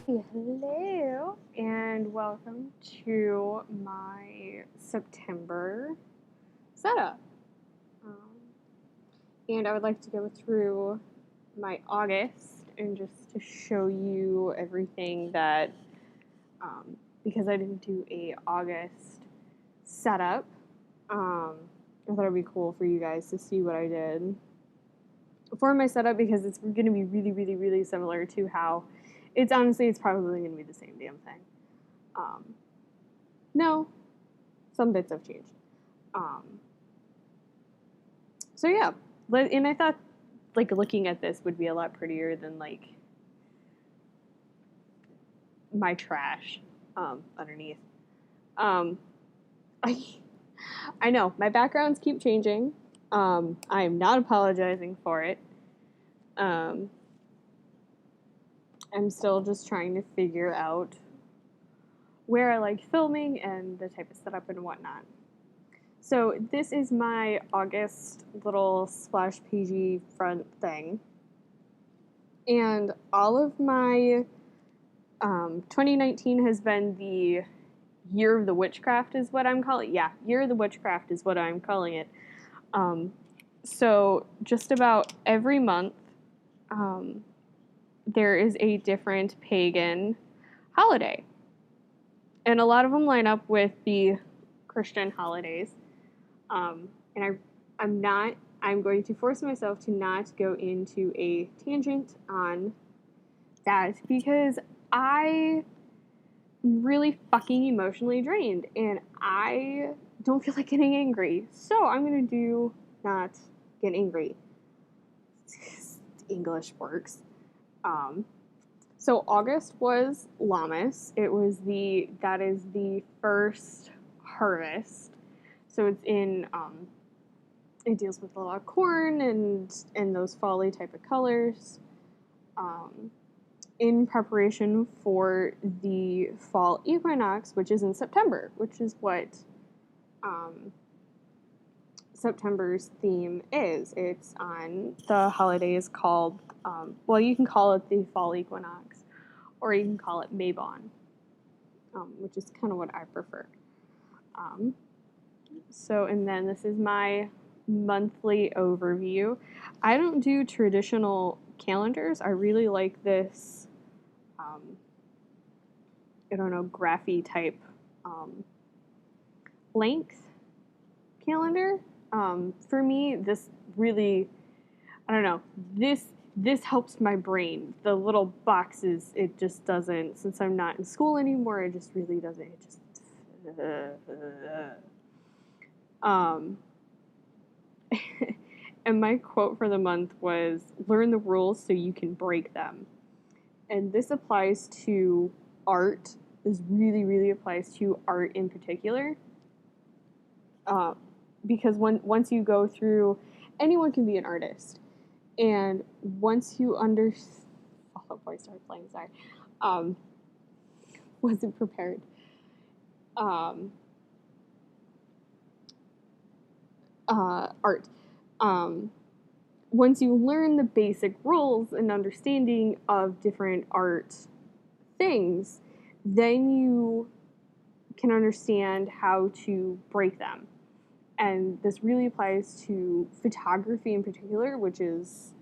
Hello, and welcome to my September setup. Um, and I would like to go through my August and just to show you everything that, because I didn't do a August setup, I thought it'd be cool for you guys to see what I did for my setup because it's going to be really, really, really similar to how it's probably going to be the same damn thing. No, some bits have changed. So yeah, and I thought like looking at this would be a lot prettier than like my trash underneath. Um, I I know my backgrounds keep changing. I am not apologizing for it. Um, I'm still just trying to figure out where I like filming and the type of setup and whatnot. So this is my August little splash pagey front thing. And all of my 2019 has been the year of the witchcraft is what I'm calling it. Yeah, year of the witchcraft is what I'm calling it. So just about every month there is a different pagan holiday. And a lot of them line up with the Christian holidays. And I'm going to force myself to not go into a tangent on that because I am really fucking emotionally drained and I don't feel like getting angry. So I'm going to do not get angry. English works. So August was Lammas. That is the first harvest. So it's in it deals with a lot of corn and those folly type of colors. In preparation for the fall equinox, which is in September, which is what September's theme is. It's on the holidays called, you can call it the fall equinox, or you can call it Mabon, which is kind of what I prefer. And then this is my monthly overview. I don't do traditional calendars. I really like this, graphy type length calendar. For me, this really, this helps my brain. The little boxes, it just doesn't, since I'm not in school anymore, it just really doesn't, it just, and my quote for the month was, learn the rules so you can break them. And this applies to art. This really, really applies to art in particular. Because once you go through, anyone can be an artist. And once you oh boy, started playing, sorry. Wasn't prepared. Art. Once you learn the basic rules and understanding of different art things, then you can understand how to break them. And this really applies to photography in particular, which is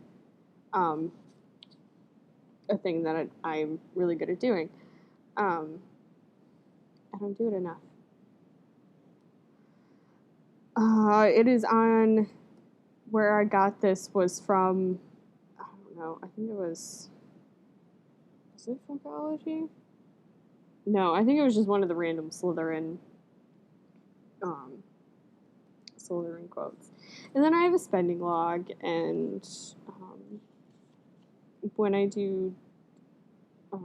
a thing that I'm really good at doing. I don't do it enough. It is on where I got this was from, I don't know, I think it was it from Biology? No, I think it was just one of the random Slytherin quotes. And then I have a spending log, and when I do, I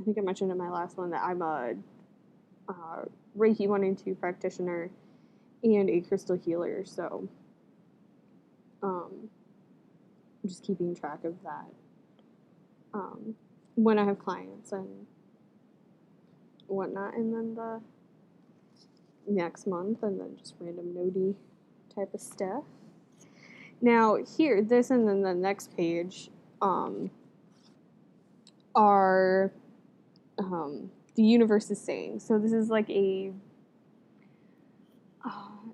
think I mentioned in my last one that I'm a Reiki 1 and 2 practitioner and a crystal healer, so I'm just keeping track of that when I have clients and whatnot, and then the next month, and then just random notey type of stuff. Now here, this and then the next page are the universe is saying. So this is like a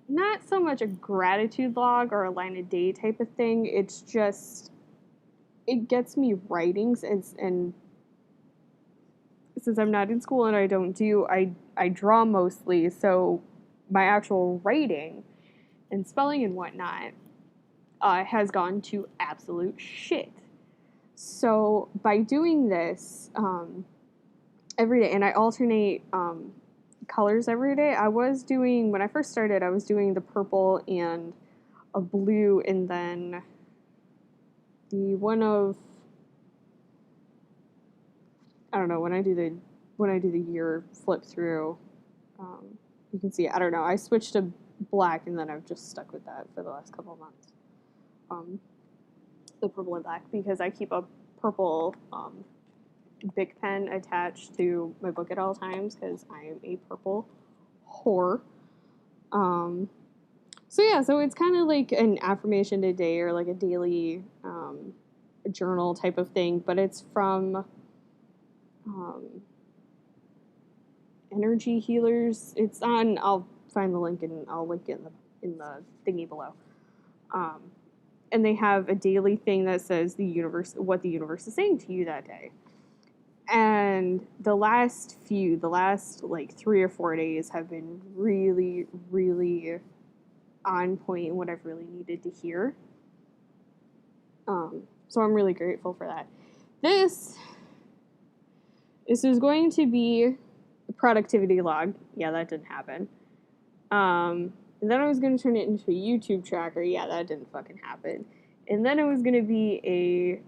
not so much a gratitude log or a line a day type of thing. It's just it gets me writings and since I'm not in school and I draw mostly, so my actual writing and spelling and whatnot has gone to absolute shit. So by doing this every day, and I alternate colors every day. When I first started, I was doing the purple and a blue, and then the one of, I don't know, when I do the year flip through, you can see, I don't know, I switched to black, and then I've just stuck with that for the last couple of months. The purple and black, because I keep a purple Bic pen attached to my book at all times, because I am a purple whore. So it's kind of like an affirmation a day, or like a daily journal type of thing, but it's from Energy Healers. It's on, I'll find the link and I'll link it in the thingy below. And they have a daily thing that says what the universe is saying to you that day. And the last like 3 or 4 days have been really, really on point in what I've really needed to hear. So I'm really grateful for that. This is going to be a productivity log. Yeah, that didn't happen. And then I was going to turn it into a YouTube tracker. Yeah, that didn't fucking happen. And then it was going to be a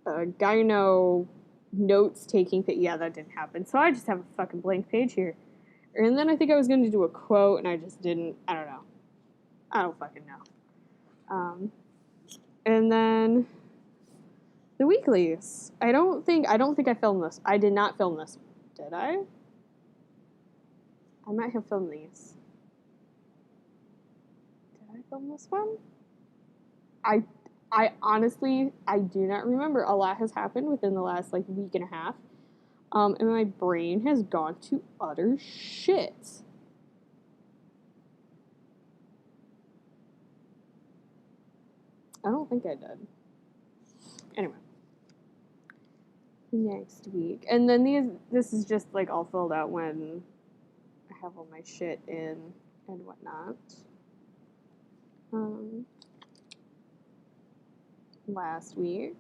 gyno notes taking page. Yeah, that didn't happen. So I just have a fucking blank page here. And then I think I was going to do a quote, and I just didn't. I don't know. I don't fucking know. And then the weeklies. I don't think I filmed this. I did not film this. Did I? I might have filmed these. Did I film this one? I honestly, I do not remember. A lot has happened within the last like week and a half. And my brain has gone to utter shit. I don't think I did. Anyway. Next week. And then this is just like all filled out when I have all my shit in and whatnot. Last week.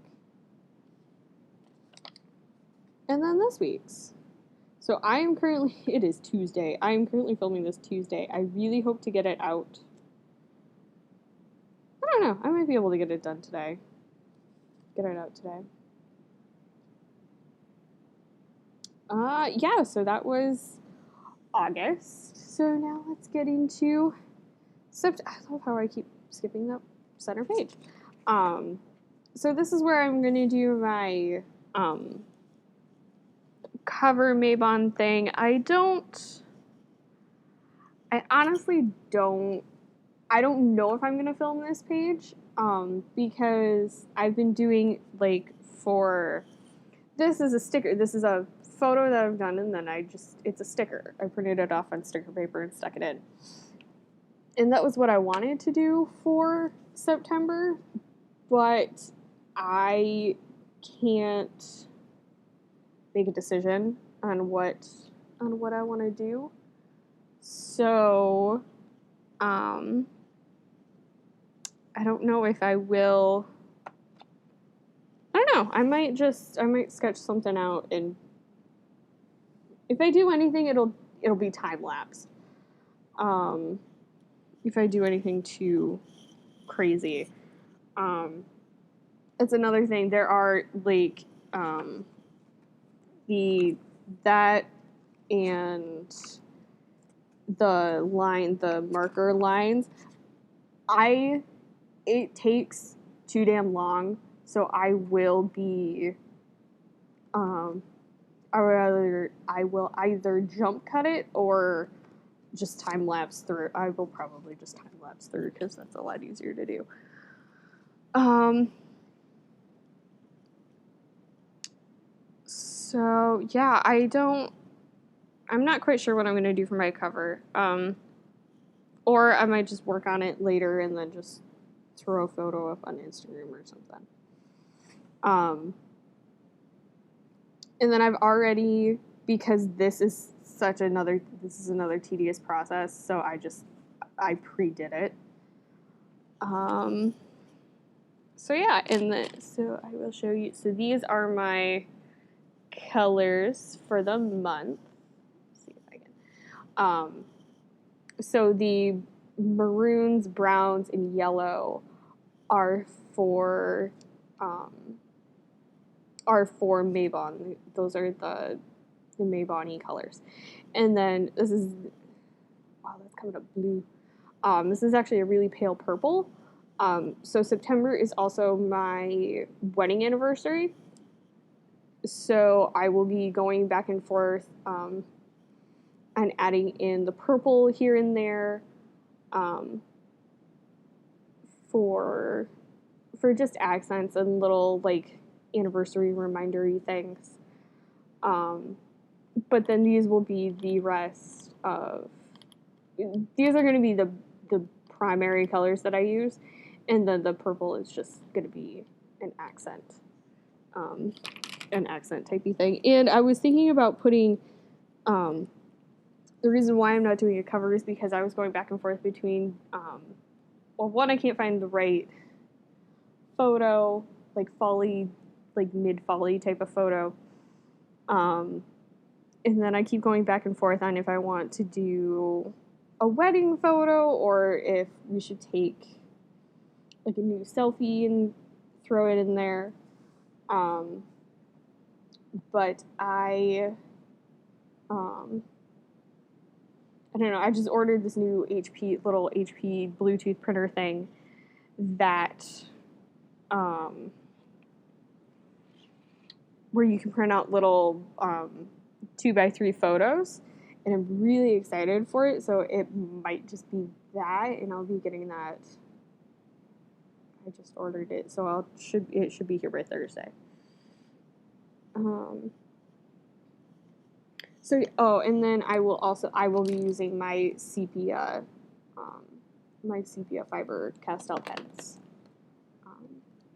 And then this week's. So it is Tuesday. I am currently filming this Tuesday. I really hope to get it out. I don't know. I might be able to get it done today. Get it out today. Yeah, so that was August. So now let's get into September. I love how I keep skipping that center page. So this is where I'm going to do my cover Mabon thing. I honestly don't know if I'm going to film this page because I've been doing like this is a sticker. This is a photo that I've done, and then it's a sticker. I printed it off on sticker paper and stuck it in. And that was what I wanted to do for September, but I can't make a decision on what I want to do. So, I don't know if I will. I don't know. I might sketch something out, and if I do anything, it'll be time lapse. If I do anything too crazy, it's another thing. There are like that and the marker lines. It takes too damn long, so I will be I will either jump cut it or just time lapse through. I will probably just time lapse through because that's a lot easier to do. So, yeah, I'm not quite sure what I'm going to do for my cover. Or I might just work on it later and then just throw a photo up on Instagram or something. And then I've already, because this is another tedious process, so I pre-did it. So yeah, so I will show you. So these are my colors for the month. Let's see if I can. So the maroons, browns, and yellow are for Mabon. Those are the Mabon-y colors. And then this is, wow, that's coming up blue. This is actually a really pale purple. So September is also my wedding anniversary. So I will be going back and forth and adding in the purple here and there for just accents and little like anniversary reminder-y things. But then these will be the rest of, these are going to be the primary colors that I use, and then the purple is just going to be an accent typey thing. And I was thinking about putting, the reason why I'm not doing a cover is because I was going back and forth between, well, one, I can't find the right photo, like folly, like mid-folly type of photo. And then I keep going back and forth on if I want to do a wedding photo or if we should take like a new selfie and throw it in there. But I don't know, I just ordered this new little HP Bluetooth printer thing that, where you can print out little 2x3 photos, and I'm really excited for it, so it might just be that, and I'll be getting that. I just ordered it, so it should be here by Thursday. And then I will be using my sepia Faber Castell pens,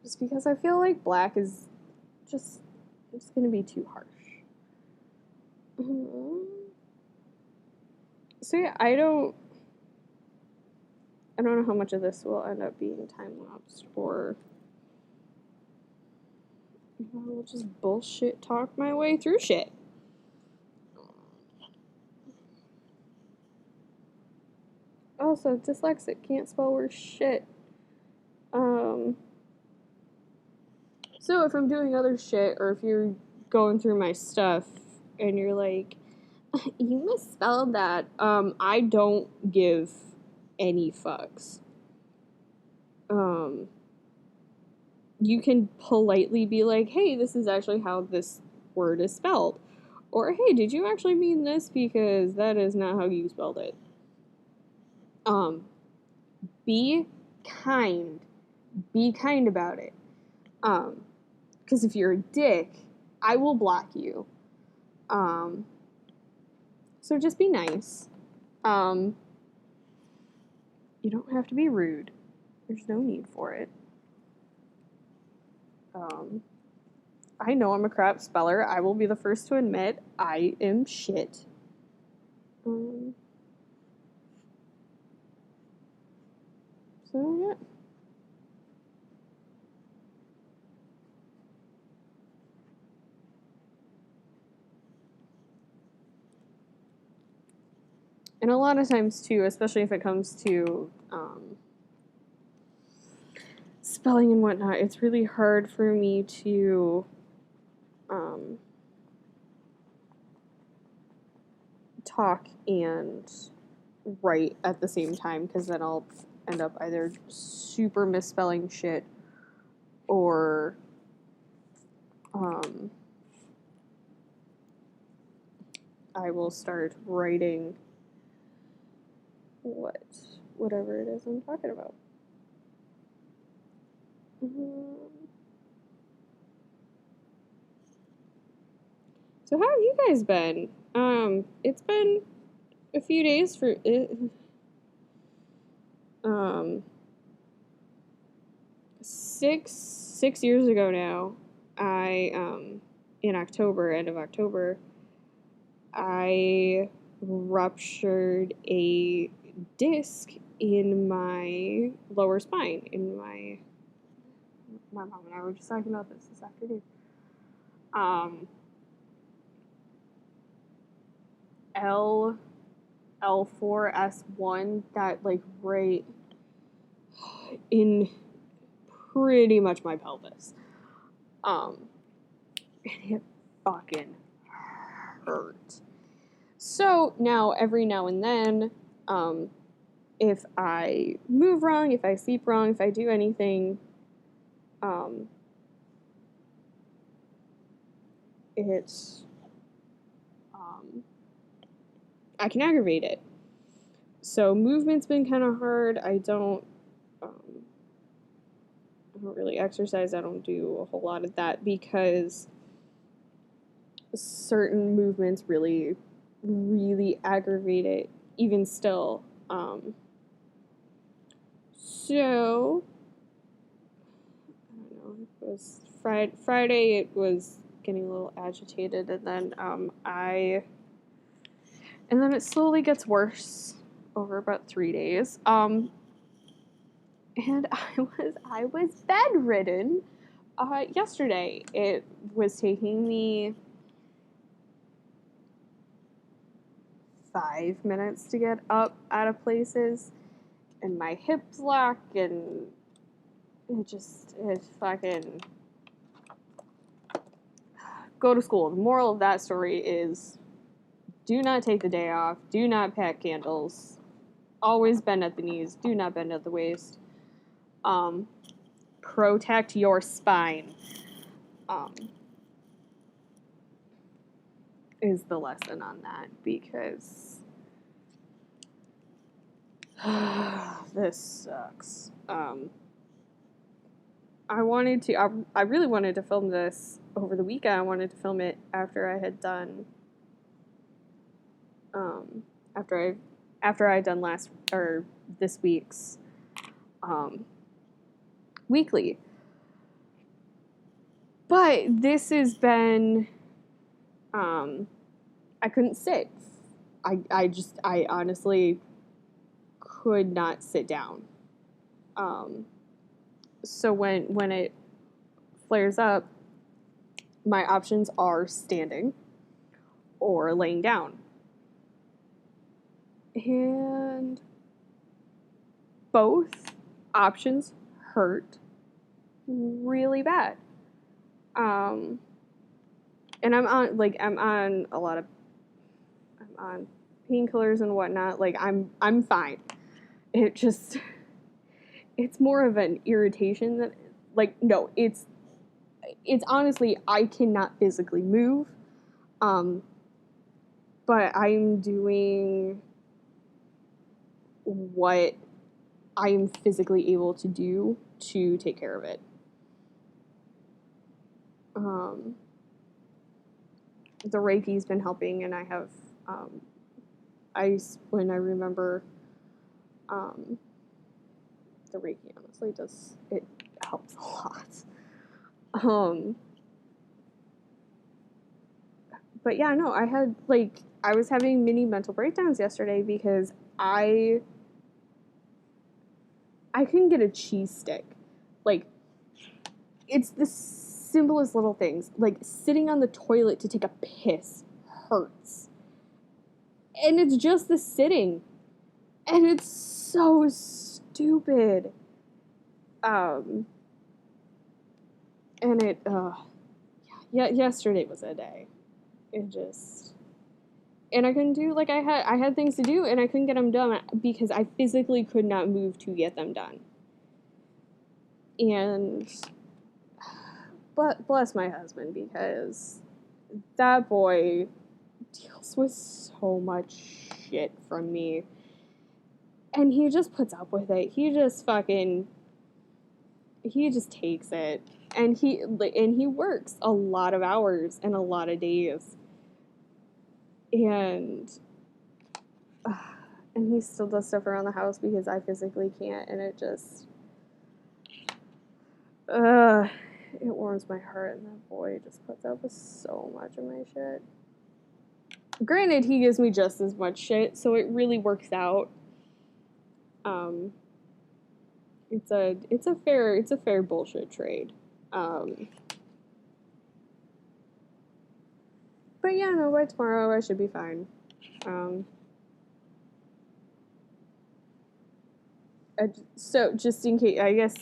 just because I feel like black is just, it's going to be too harsh. So yeah, I don't know how much of this will end up being time-lapsed, or I'll just bullshit talk my way through shit. Also, dyslexic, can't spell worth shit. So if I'm doing other shit, or if you're going through my stuff and you're like, you misspelled that, I don't give any fucks. You can politely be like, hey, this is actually how this word is spelled. Or, hey, did you actually mean this? Because that is not how you spelled it. Be kind. Be kind about it. Because if you're a dick, I will block you. So just be nice. You don't have to be rude. There's no need for it. I know I'm a crap speller. I will be the first to admit I am shit. So yeah. And a lot of times too, especially if it comes to spelling and whatnot, it's really hard for me to talk and write at the same time, because then I'll end up either super misspelling shit or I will start writing whatever it is I'm talking about. So So how have you guys been? It's been a few days for six years ago now. I in October, end of October, I ruptured a disc in my lower spine. In my mom and I were just talking about this afternoon. L4S1, that like right in pretty much my pelvis. And it fucking hurt. So now every now and then, if I move wrong, if I sleep wrong, if I do anything, it's I can aggravate it. So movement's been kind of hard. I don't really exercise. I don't do a whole lot of that because certain movements really, really aggravate it, even still. So, I don't know, it was Friday, it was getting a little agitated, and then and then it slowly gets worse over about 3 days. And I was bedridden yesterday. It was taking me 5 minutes to get up out of places, and my hips lock, and it fucking go to school. The moral of that story is do not take the day off, do not pack candles, always bend at the knees, do not bend at the waist. Protect your spine. Is the lesson on that, because this sucks. I really wanted to film this over the weekend. I wanted to film it after I had done, after I had done this week's, weekly. But this has been, I couldn't sit. I honestly could not sit down. So when it flares up, my options are standing or laying down. And both options hurt really bad. And I'm on painkillers and whatnot. Like I'm fine. It's more of an irritation that, like, no, it's honestly, I cannot physically move. But I'm doing what I'm physically able to do to take care of it. The Reiki's been helping, and I have, when I remember, the Reiki honestly it helps a lot. But yeah, no, I was having mini mental breakdowns yesterday because I couldn't get a cheese stick. Like, it's the simplest little things. Like, sitting on the toilet to take a piss hurts. And it's just the sitting. And it's so stupid. And yesterday was a day. And I couldn't do, I had things to do, and I couldn't get them done because I physically could not move to get them done. And, but bless my husband, because that boy deals with so much shit from me. And he just puts up with it. He just takes it. And he works a lot of hours and a lot of days And he still does stuff around the house because I physically can't, and it just it warms my heart. And that boy just puts up with so much of my shit. Granted, he gives me just as much shit, so it really works out. It's a fair bullshit trade. But yeah, no, by tomorrow I should be fine. So just in case, I guess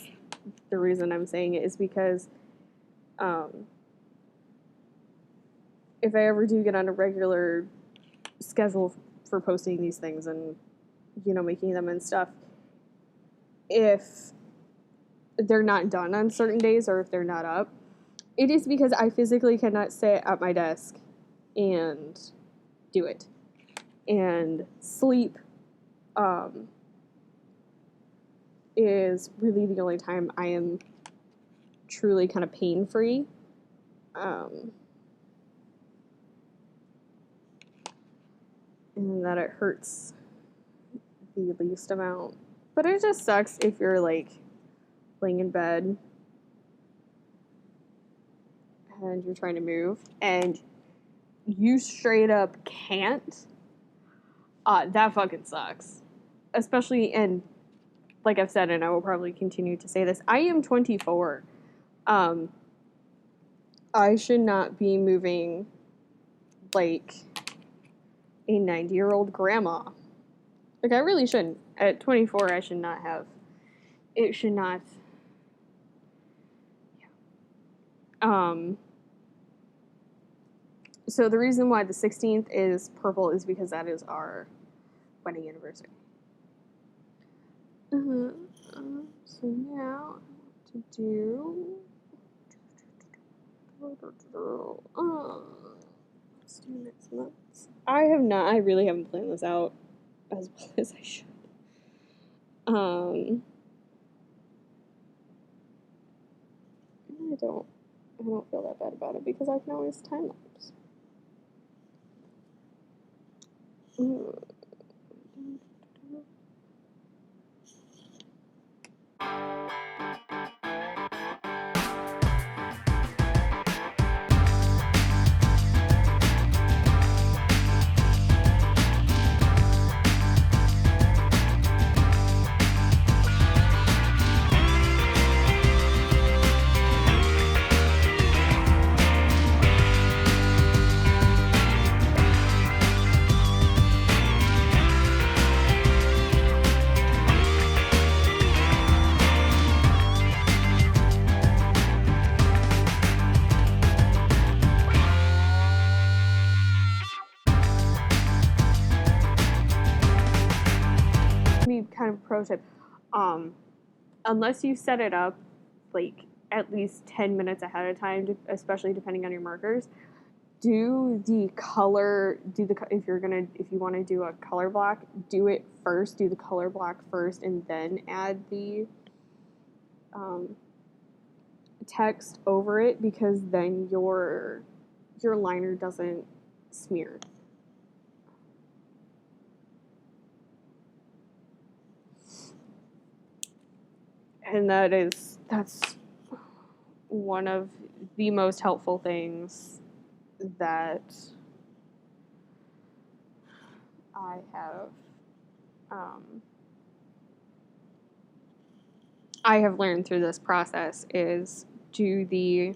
the reason I'm saying it is because if I ever do get on a regular schedule for posting these things and, you know, making them and stuff, if they're not done on certain days or if they're not up, it is because I physically cannot sit at my desk and do it. And sleep is really the only time I am truly kind of pain-free. And that it hurts the least amount. But it just sucks if you're, like, laying in bed and you're trying to move and you straight up can't. That fucking sucks. Especially, and like I've said, and I will probably continue to say this, I am 24. I should not be moving like a 90-year-old grandma. Like, I really shouldn't. At 24, I should not have. It should not. So the reason why the 16th is purple is because that is our wedding anniversary. So now, to do... let's do next month. I really haven't planned this out as well as I should. I don't feel that bad about it because I can always time lapse. Kind of pro tip, unless you set it up like at least 10 minutes ahead of time, especially depending on your markers, if you want to do a color block, do the color block first and then add the text over it, because then your liner doesn't smear. And that's one of the most helpful things that I have learned through this process is do the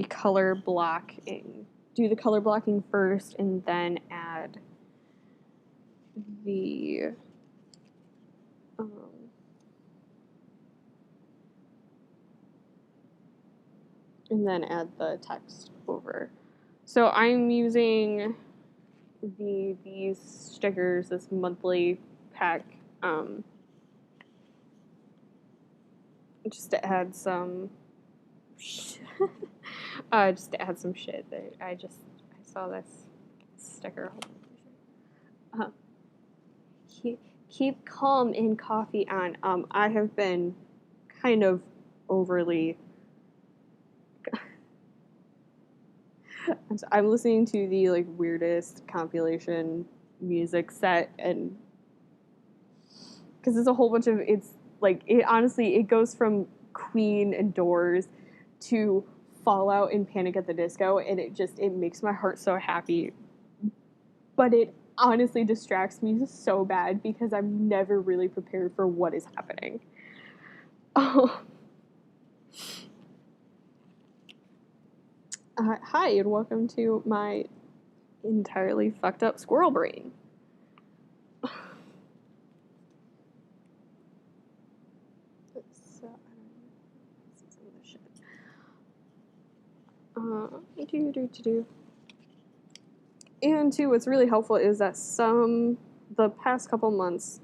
color blocking. Do the color blocking first and then add the text over. So I'm using these stickers, this monthly pack, just to add some shit that I saw this sticker. Keep calm and coffee on. I have been kind of overly I'm listening to the like weirdest compilation music set, and because it's a whole bunch of it's like it honestly it goes from Queen and Doors to Fallout and Panic at the Disco, and it makes my heart so happy. But it honestly distracts me so bad because I'm never really prepared for what is happening. Oh. Hi, and welcome to my entirely fucked up squirrel brain. And too, what's really helpful is that the past couple months,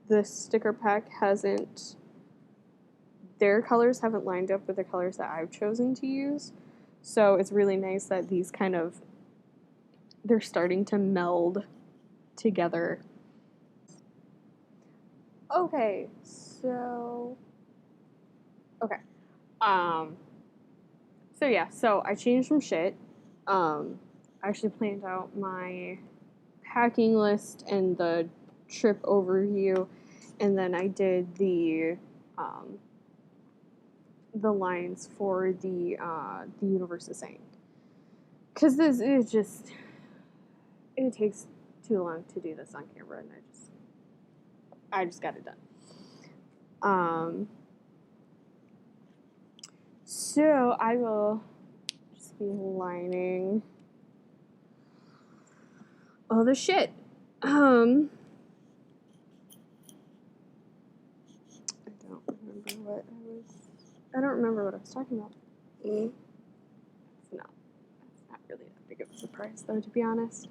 the sticker pack their colors haven't lined up with the colors that I've chosen to use. So it's really nice that these they're starting to meld together. Okay, so so I changed some shit. I actually planned out my packing list and the trip overview, and then I did the lines for the universe is saying. Because this is just it takes too long to do this on camera, and I just got it done. So I will just be lining all the shit. I don't remember what I was talking about. No, that's not really that big of a surprise, though, to be honest.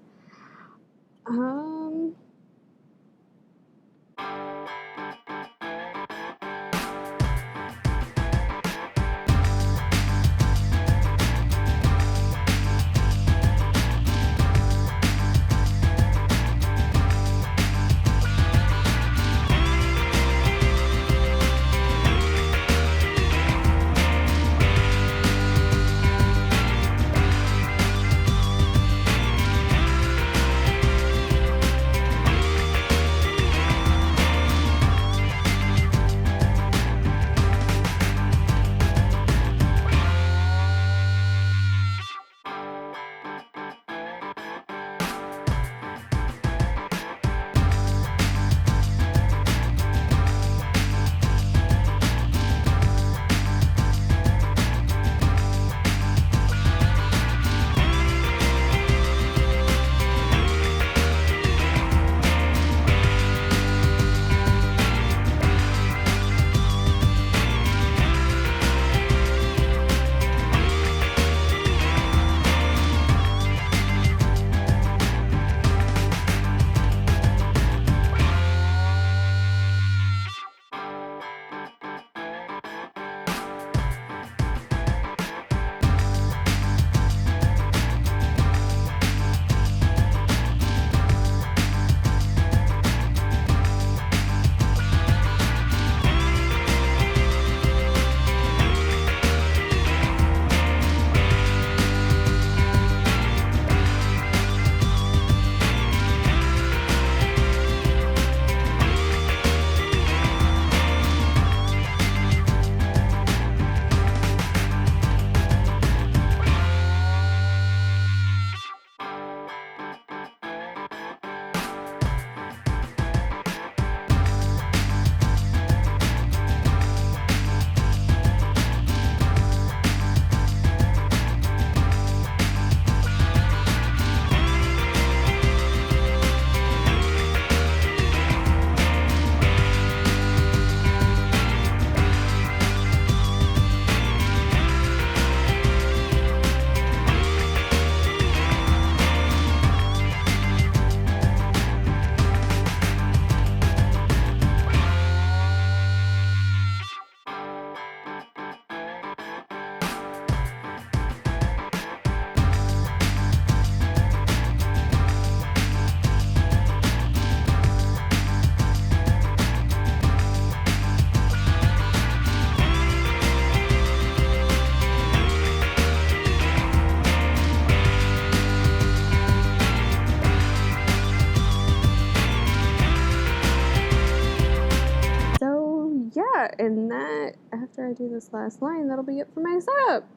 and that, after I do this last line, that'll be it for my setup.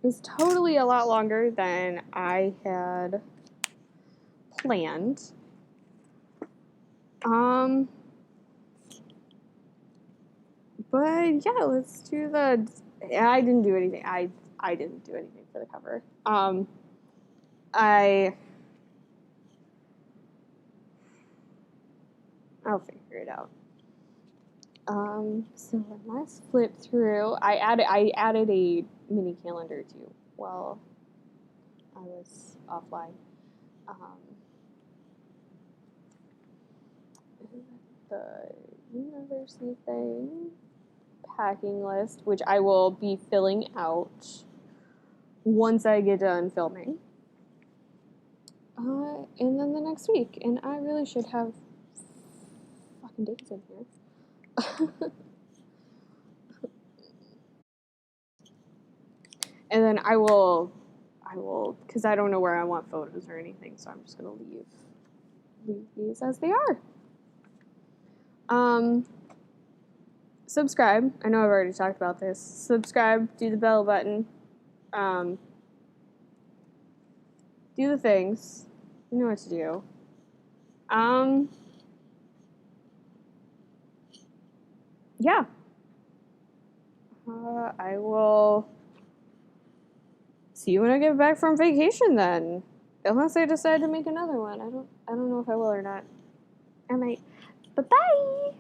It's totally a lot longer than I had planned. But yeah, let's do the. I didn't do anything. I didn't do anything for the cover. I'll figure it out. So let's flip through. I added a mini calendar too while I was offline. The university thing, packing list, which I will be filling out once I get done filming. And then the next week, and I really should have fucking dates in here. And then I will, because I don't know where I want photos or anything, so I'm just gonna leave these as they are. Subscribe. I know I've already talked about this. Subscribe, do the bell button. Do the things. You know what to do. Yeah. I will see you when I get back from vacation then. Unless I decide to make another one. I don't know if I will or not. I might. But bye!